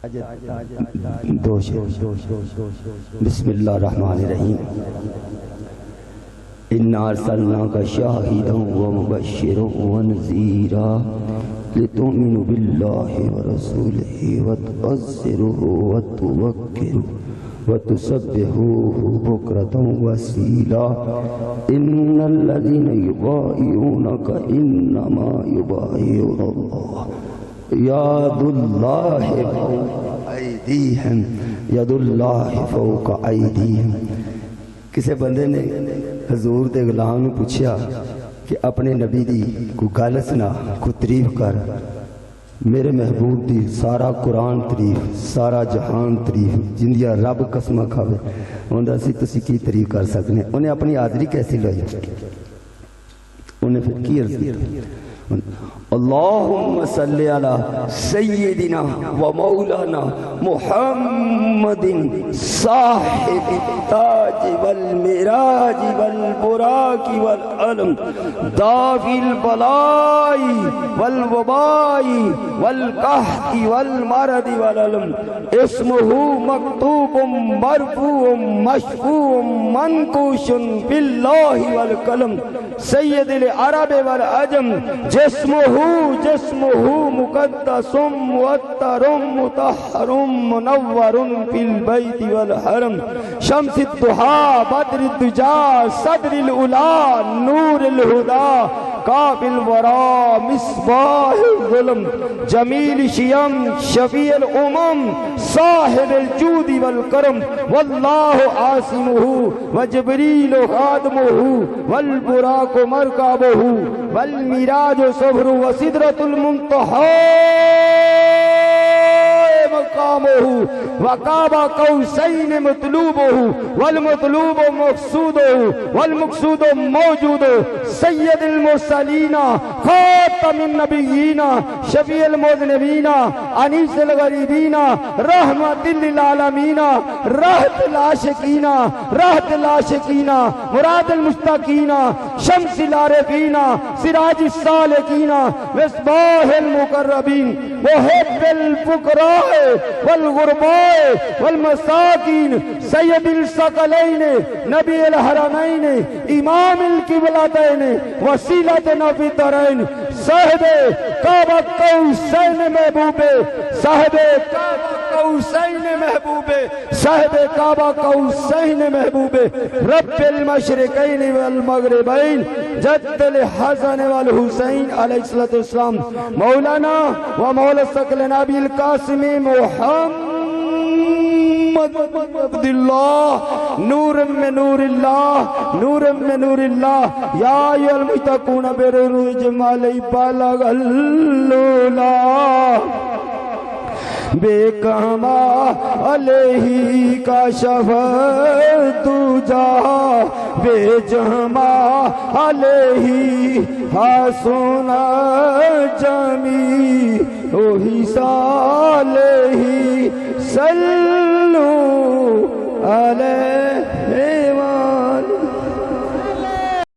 دو شعر بسم اللہ الرحمن الرحیم اِنَّا أَرْسَلْنَاكَ شَاهِدًا وَمُبَشِّرًا وَنَذِيرًا لِتُؤْمِنُوا بِاللَّهِ وَرَسُولِهِ وَتُعَزِّرُوهُ وَتُوَقِّرُوهُ وَتُسَبِّحُوهُ بُكْرَةً وَأَصِيلًا إِنَّ الَّذِينَ يُبَايِعُونَكَ إِنَّمَا يُبَايِعُونَ اللَّهَ یاد اللہ فوق ایدیہم ید اللہ فوق ایدیہم۔ کسی بندے نے حضور دے غلام پوچھیا کہ اپنے نبی دی کو گل سنا، کو تعریف کر۔ میرے محبوب دی سارا قرآن تعریف، سارا جہان تعریف، جندیا رب قسمہ کھاوے ہوندا سی تسی کی تعریف کر سکنے۔ انہیں اپنی حاضری کیسی لائی؟ انہیں پھر کی عرض کیا؟ اللہم صلی علی سیدنا و مولانا محمد صاحب التاج والمراج والبراق والعلم دافع البلاء والوباء والقحط والمرض والعلم اسمہ مکتوب مرفوع مشفوع منقوش باللہ والقلم سید العرب والعجم جسمہ مقدس معطر مطہر منور فی البیت والحرم شمس الضحا بدر الدجا صدر العلا نور الہدا کاف الورا مصباح الظلم جمیل شیم شفیع الامم صاحب الجود والکرم واللہ عاصمہ وجبریل خادمہ والبراق مرکبہ والمراج صبر وسدرۃ المنتہی مقامہ وقاب قوسین مطلوبہ والمطلوب مقصودہ والمقصود موجود سید المرسلین خاتم النبیین شفیع المذنبین انیس الغریبین رحمت للعالمین راحت العاشقین راحت العاشقین مراد المشتاقین شمس العارفین سراج السالکین مصباح المقربین محب الفقراء والغرباء والمساکین سید الثقلین نبی الحرمین امام القبلتین وسیلتنا فی الدارین صاحب کعبہ قوسین محبوب صاحب کعبہ قوسین محبوب صاحب کعبہ قوسین محبوب رب المشرقین والمغربین جد الحسن والحسین علیہ السلام مولانا و مولا ثقل نبی القاسم محمد عبداللہ نور میں نور اللہ نور میں نور اللہ یا ایھا المتقون برور جمال بالغ اللولا بے کما علیہ کا شفت جا بے جما علیہ حسنا جمی اوہی صالحی صلو علیہ